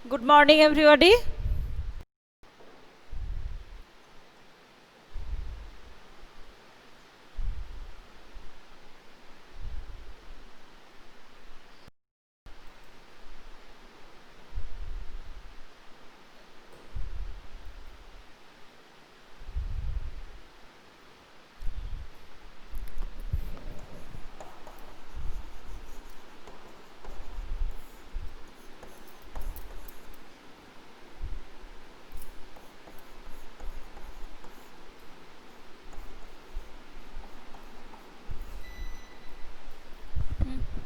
Good morning, everybody.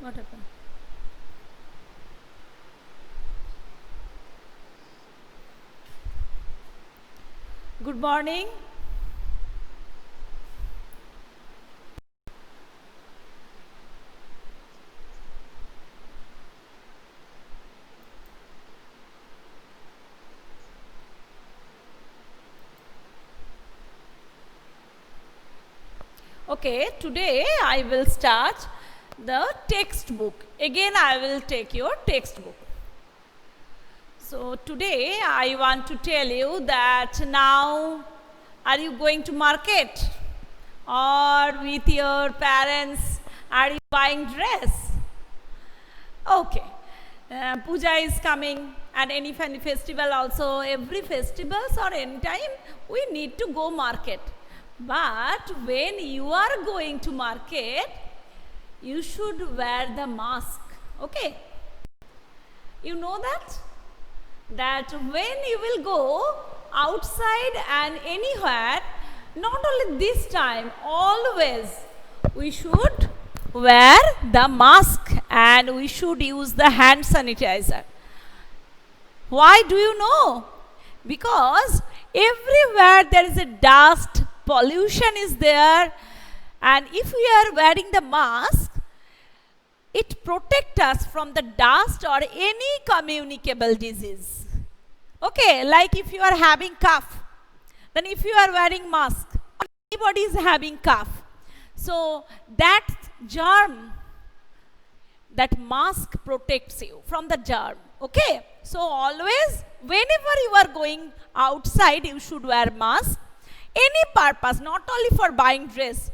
What happened? Good morning. Okay, today I will start the textbook. Again, I will take your textbook. So, today I want to tell you that now are you going to market or with your parents are you buying dress? Okay. Puja is coming and any festival also, every festivals or any time we need to go market. But when you are going to market, you should wear the mask. Okay? You know that? That when you will go outside and anywhere, not only this time, always we should wear the mask and we should use the hand sanitizer. Why do you know? Because everywhere there is a dust, pollution is there, and if we are wearing the mask, it protects us from the dust or any communicable disease. Okay, like if you are having cough, then if you are wearing mask, anybody is having cough. So that germ, that mask protects you from the germ. Okay, so always whenever you are going outside, you should wear mask. Any purpose, not only for buying dress,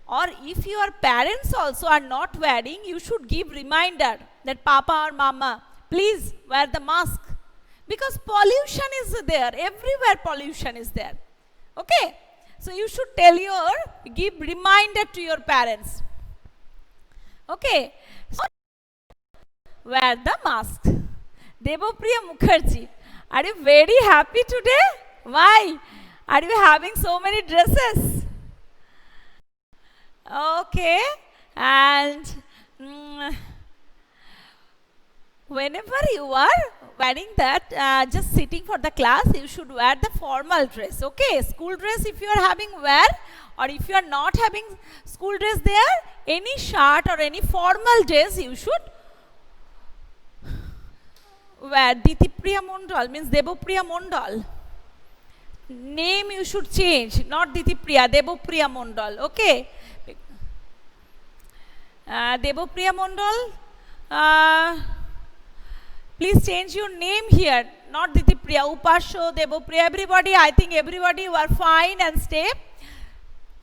or if your parents also are not wearing, you should give reminder that Papa or Mama, please wear the mask. Because pollution is there, everywhere pollution is there. Okay, so you should give reminder to your parents. Okay, so wear the mask. Debopriya Mukherjee, are you very happy today? Why? Are you having so many dresses? Okay, and whenever you are wearing that, just sitting for the class, you should wear the formal dress. Okay, school dress if you are having wear, or if you are not having school dress there, any shirt or any formal dress you should wear. Ditipriya Mondal means Debopriya Mondal. Name you should change, not Ditipriya, Debopriya Mondal. Okay. Debopriya Mondal, please change your name here, not Ditipriya, Upasho, Debopriya, everybody, I think everybody you are fine and stay.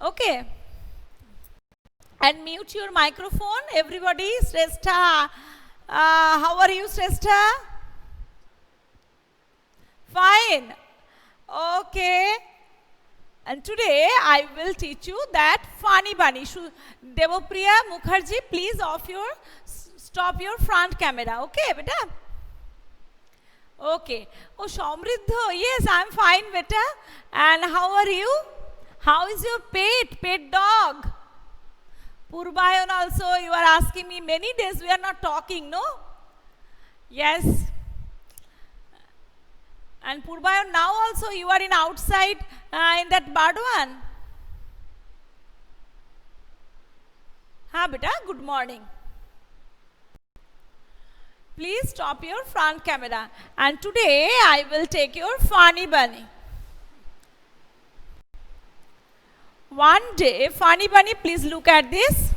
Okay. And mute your microphone, everybody. Shrestha, how are you, Shrestha? Fine. Okay. And today I will teach you that funny bunny. Debopriya Mukherjee, please stop your front camera. Okay, beta? Okay. Oh, Somriddha, yes, I'm fine, beta. And how are you? How is your pet dog? Purbayan also, you are asking me many days we are not talking, no? Yes. And Purbayan, now also you are in outside in that Bardwan. Ha, beta, good morning. Please stop your front camera. And today I will take your funny bunny. One day, funny bunny, please look at this.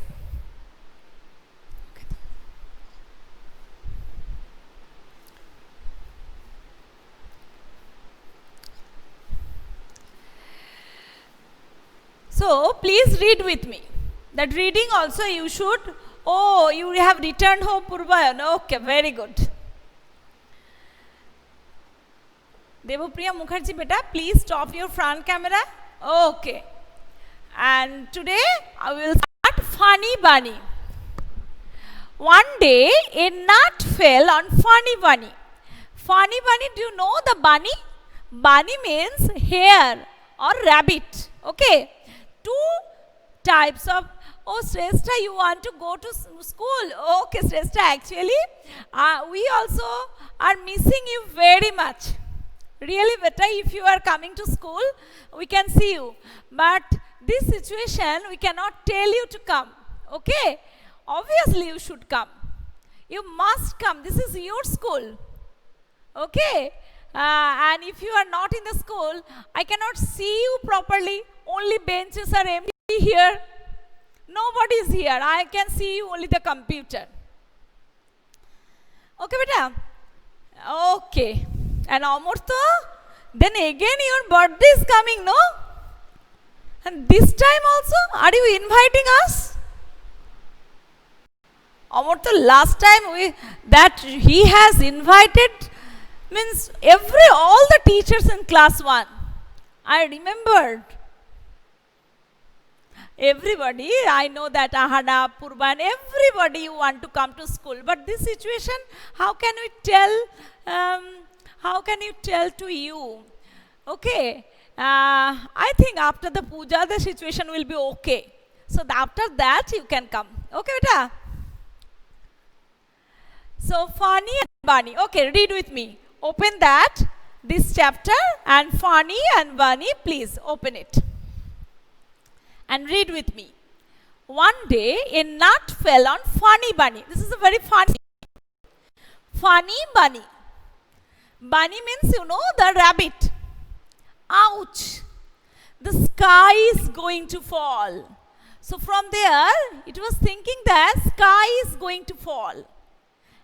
So please read with me. That reading also you should. Oh, you have returned home, Purbayan. Okay, very good. Devopriya Mukherjee, beta, please stop your front camera. Okay. And today I will start Funny Bunny. One day a nut fell on Funny Bunny. Funny Bunny, do you know the bunny? Bunny means hare or rabbit. Okay. Two types of. Oh, Shrestha, you want to go to school? Okay, Shrestha, actually, we also are missing you very much. Really, beta, if you are coming to school, we can see you. But this situation, we cannot tell you to come. Okay? Obviously, you should come. You must come. This is your school. Okay? And if you are not in the school, I cannot see you properly. Only benches are empty here. Nobody is here. I can see you only the computer. Okay, beta? Okay. And Amurtha, then again your birthday is coming, no? And this time also, are you inviting us? Amurtha, last time that he has invited, means all the teachers in class 1. I remembered. Everybody, I know that Ahana, Purban, everybody you want to come to school. But this situation, how can we tell? How can you tell to you? Okay. I think after the puja, the situation will be okay. So after that, you can come. Okay, beta? So Funny and Bunny. Okay, read with me. Open that, this chapter, and Funny and Bunny, please open it. And read with me. One day, a nut fell on Funny Bunny. This is a very funny. Funny Bunny. Bunny means, you know, the rabbit. Ouch! The sky is going to fall. So from there, it was thinking that sky is going to fall.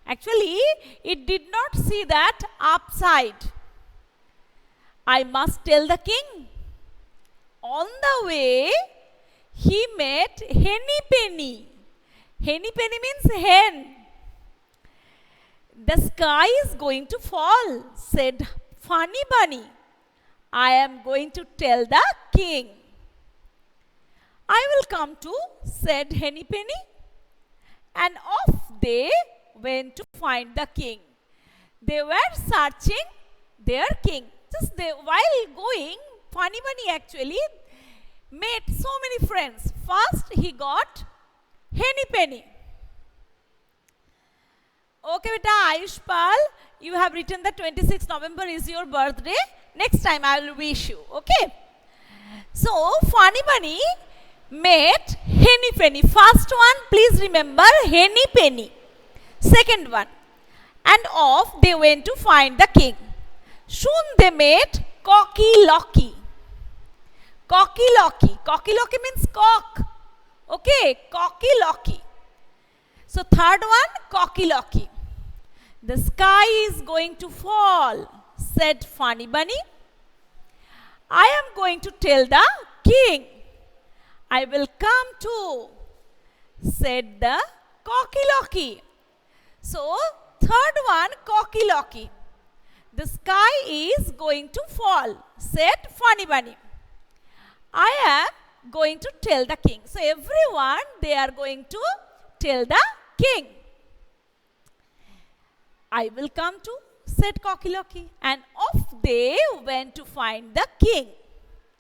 Actually, it did not see that upside. I must tell the king. On the way, he met Henny Penny. Henny Penny means hen. The sky is going to fall, said Funny Bunny. I am going to tell the king. I will come too, said Henny Penny. And off they went to find the king. They were searching their king. While going, Funny Bunny actually met so many friends. First, he got Henny Penny. Okay, beta, Ayush Pal, you have written that 26th November is your birthday. Next time I will wish you. Okay. So, Funny Bunny met Henny Penny. First one, please remember Henny Penny. Second one. And off they went to find the king. Soon they met Cocky Locky. Cocky Locky. Cocky Locky means cock. Okay, Cocky Locky. So third one, Cocky Locky. The sky is going to fall, said Funny Bunny. I am going to tell the king. I will come too, said the Cocky Locky. So third one, Cocky Locky. The sky is going to fall, said Funny Bunny. I am going to tell the king. So everyone, they are going to tell the king. I will come too, said Cocky Locky. And off they went to find the king.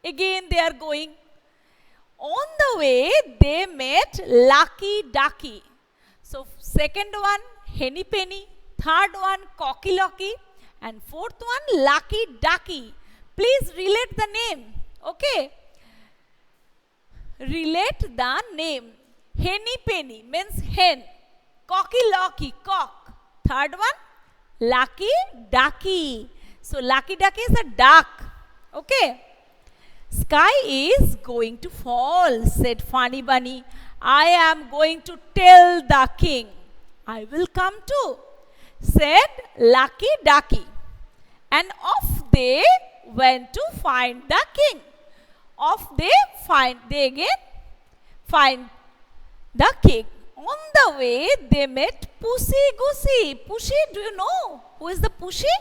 Again they are going. On the way, they met Lucky Ducky. So second one, Henny Penny. Third one, Cocky Locky. And fourth one, Lucky Ducky. Please relate the name. Okay. Relate the name. Henny Penny means hen. Cocky Locky, cock. Third one, Lucky Ducky. So Lucky Ducky is a duck. Okay. Sky is going to fall, said Funny Bunny. I am going to tell the king. I will come too, said Lucky Ducky. And off they went to find the king. off they again find the king. On the way, they met Pussy Goosey. Pussy, do you know who is the Pussy?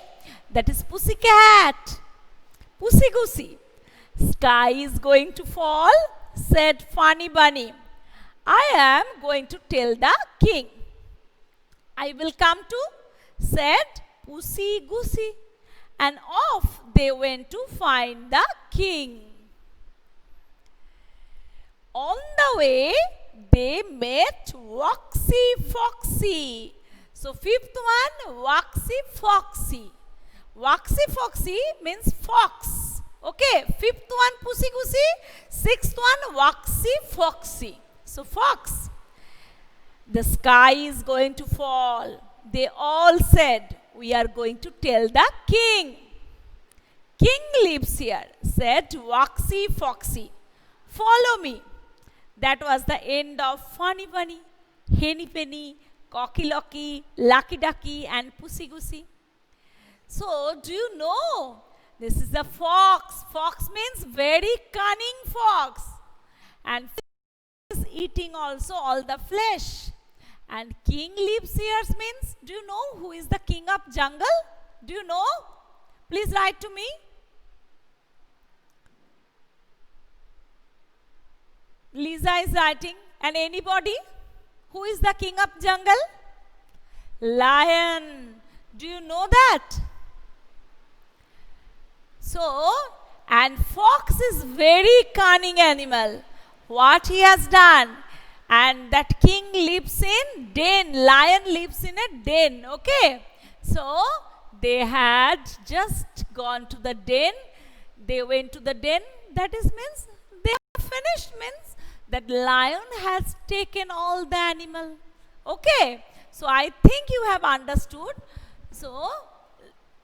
That is Pussycat. Pussy Goosey. Sky is going to fall, said Funny Bunny. I am going to tell the king. I will come too, said Pussy Goosey. And off they went to find the king. On the way, they met Waxy Foxy. So fifth one, Waxy Foxy. Waxy Foxy means fox. Okay, fifth one, Pussy Goosey. Sixth one, Waxy Foxy. So fox. The sky is going to fall. They all said, we are going to tell the king. King lives here, said Waxy Foxy. Follow me. That was the end of Funny Bunny, Henny Penny, Cocky Locky, Lucky Ducky and Pussy Goosey. So, do you know, this is a fox. Fox means very cunning fox. And is eating also all the flesh. And king lives here means, do you know who is the king of jungle? Do you know? Please write to me. Lisa is writing. And anybody? Who is the king of jungle? Lion. Do you know that? So, and fox is very cunning animal. What he has done? And that king lives in den. Lion lives in a den. Okay. So, they had just gone to the den. They went to the den. That is means they have finished means that lion has taken all the animal. Okay. So, I think you have understood. So,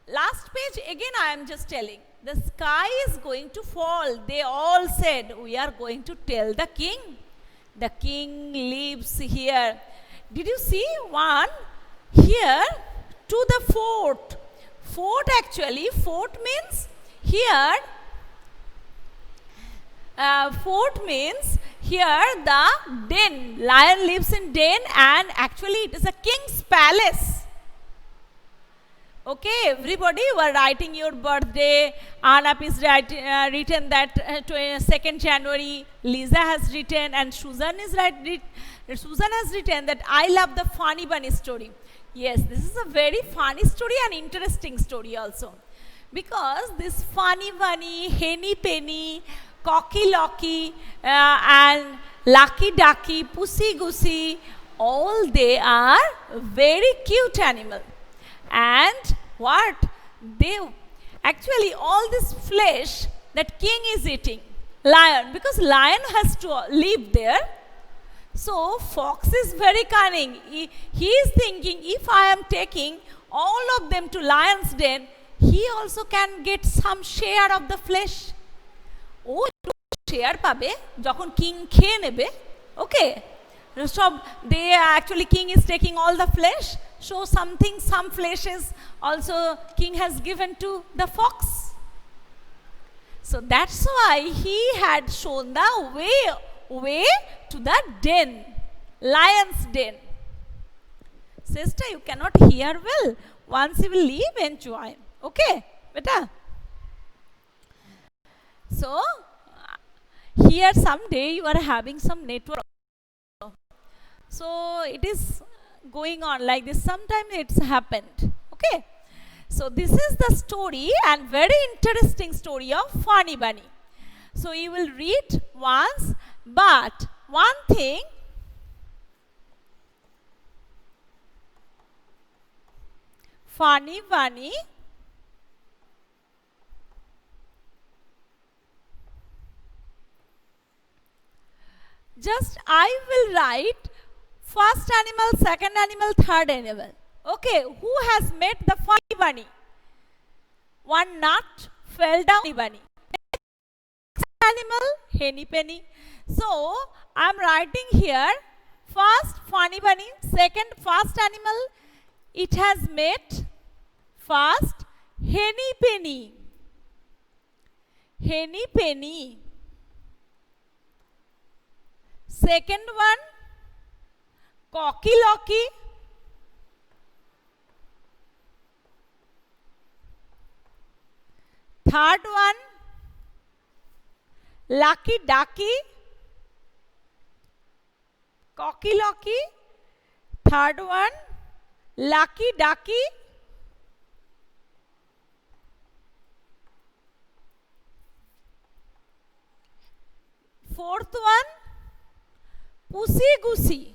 last page again I am just telling. The sky is going to fall. They all said, we are going to tell the king. The king lives here. Did you see one? Here to the fort. Fort actually, fort means here. Fort means here the den. Lion lives in den and actually it is a king's palace. Okay, everybody were writing your birthday. Arnab is written that 2nd January. Lisa has written and Susan has written that I love the Funny Bunny story. Yes, this is a very funny story and interesting story also. Because this Funny Bunny, Henny Penny, Cocky Locky and Lucky Ducky, Pussy Goosey, all they are very cute animals. And what they actually all this flesh that king is eating, lion, because lion has to live there. So fox is very cunning. He is thinking, if I am taking all of them to lion's den, he also can get some share of the flesh. Oh, share pabe যখন king খেয়ে নেবে. Okay. So they actually king is taking all the flesh. So some flesh is also king has given to the fox. So that's why he had shown the way to the den, lion's den. Sister, you cannot hear well. Once you will leave and join. Okay, beta. So here someday you are having some network. So it is going on like this. Sometimes it's happened. Okay. So this is the story and very interesting story of Funny Bunny. So you will read once, but one thing, Funny Bunny just I will write first animal, second animal, third animal. Okay, who has met the Funny Bunny? One nut fell down. Funny Bunny. Next animal, Henny Penny. So, I am writing here, first Funny Bunny, second first animal, it has met first Henny Penny. Henny Penny. Second one, cocky locky. Third one, lucky ducky. Cocky locky. Third one, lucky ducky. Fourth one, pussy goosey.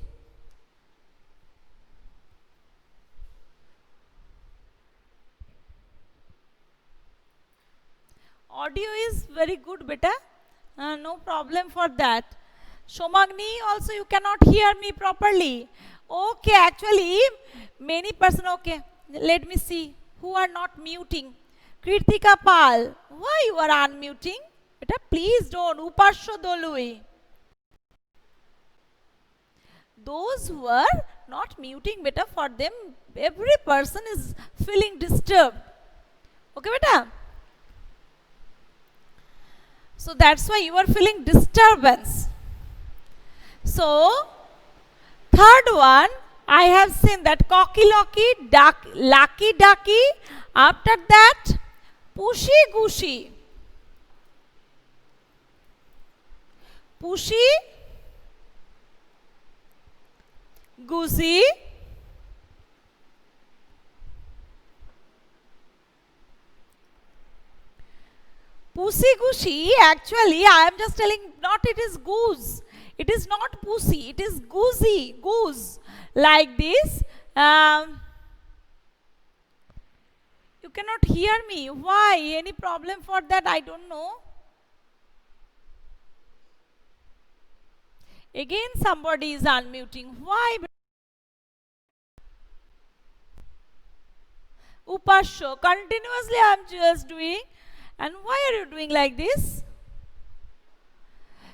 Audio is very good, beta. No problem for that. Shomagni, also you cannot hear me properly. Okay, actually, many person, okay, let me see who are not muting. Kritika Pal, why you are unmuting? Beta, please don't. Upasho Dolui. Those who are not muting, beta, for them, every person is feeling disturbed. Okay, beta? So that's why you are feeling disturbance. So, third one, I have seen that cocky locky, lucky ducky. After that, pushy goosey. Pushy goosey. Pussy goosey, actually, I am just telling, not it is goose. It is not pussy, it is goosey, goose. Like this. You cannot hear me. Why? Any problem for that? I don't know. Again, somebody is unmuting. Why? Upasho, continuously I am just doing. And why are you doing like this?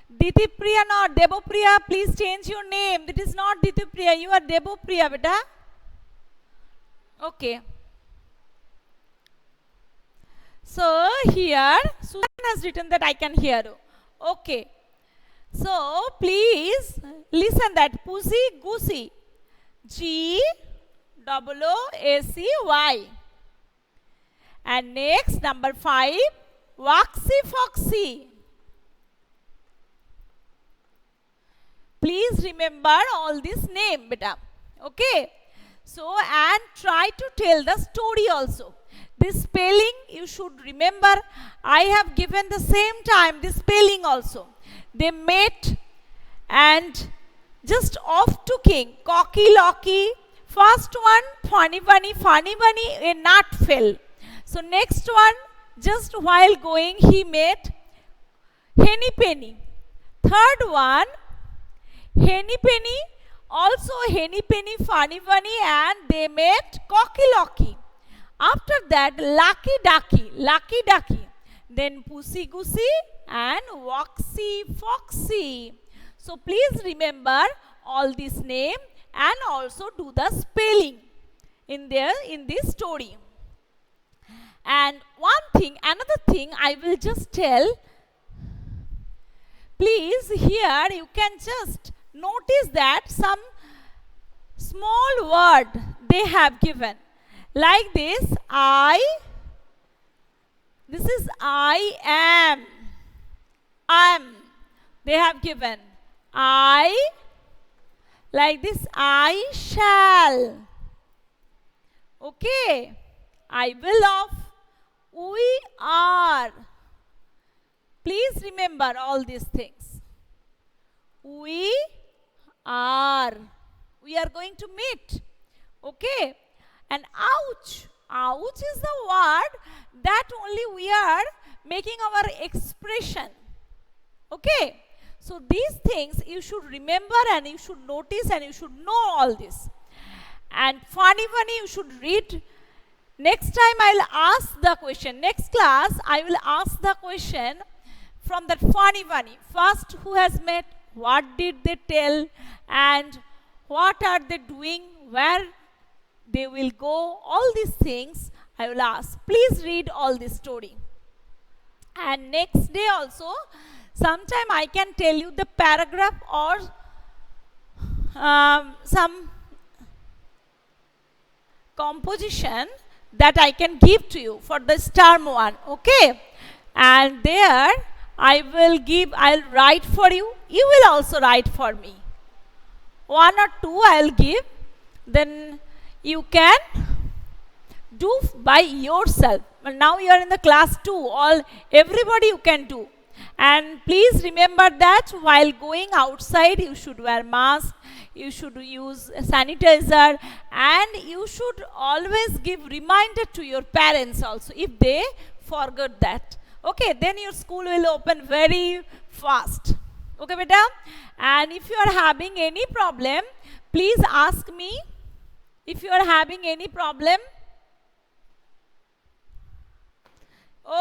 Ditipriya, not Debopriya, please change your name. That is not Ditipriya, you are Debopriya, beta. Okay. So here, Susan has written that I can hear you. Okay. So please listen that pussy goosey. G-O-O-A-C-Y. And next, number 5, Waxy Foxy. Please remember all this name, beta. Okay. So, and try to tell the story also. This spelling you should remember. I have given the same time this spelling also. They met and just off to king. Cocky locky. First one, funny bunny, a nut fell. So next one, just while going, he met Henny Penny. Third one, Henny Penny, also Henny Penny, funny bunny, and they met Cocky Locky. After that, Lucky Ducky. Then Pussy Goosey and Waxy Foxy. So please remember all this name and also do the spelling in this story. And another thing I will just tell. Please here you can just notice that some small word they have given. Like this, this is I am. They have given. Like this, I shall. Okay. I will of. We are. Please remember all these things. We are. We are going to meet. Okay. And ouch. Ouch is the word that only we are making our expression. Okay. So these things you should remember and you should notice and you should know all this. And funny you should read. Next time I will ask the question. Next class I will ask the question from that funny. First, who has met, what did they tell, and what are they doing, where they will go, all these things I will ask. Please read all this story. And next day also, sometime I can tell you the paragraph or some composition that I can give to you for the term 1, okay? And there I'll write for you, you will also write for me. 1 or 2 I'll give, then you can do by yourself. Now you are in the class 2, everybody you can do. And please remember that while going outside you should wear mask, you should use sanitizer, and you should always give reminder to your parents also if they forget that. Okay, then your school will open very fast. Okay, beta? And if you are having any problem, please ask me. If you are having any problem,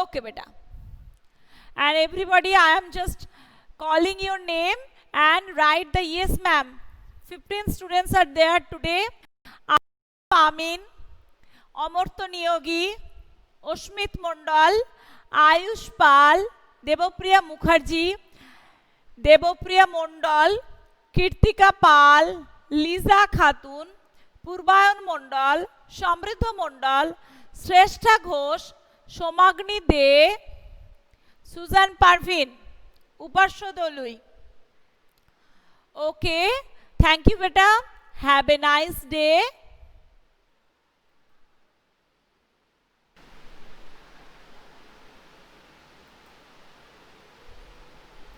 okay, beta. And everybody, I am just calling your name and write the yes, ma'am. 15 students are there today. Amin, Amartya Niyogi, Oshmit Mondal, Ayush Pal, Debopriya Mukherjee, Debopriya Mondal, Kirtika Pal, Liza Khatun, Purbayan Mondal, Samridha Mondal, Shrestha Ghosh, Somagni De, Susan Parvin, Upasya Dolui. Okay, thank you, beta. Have a nice day.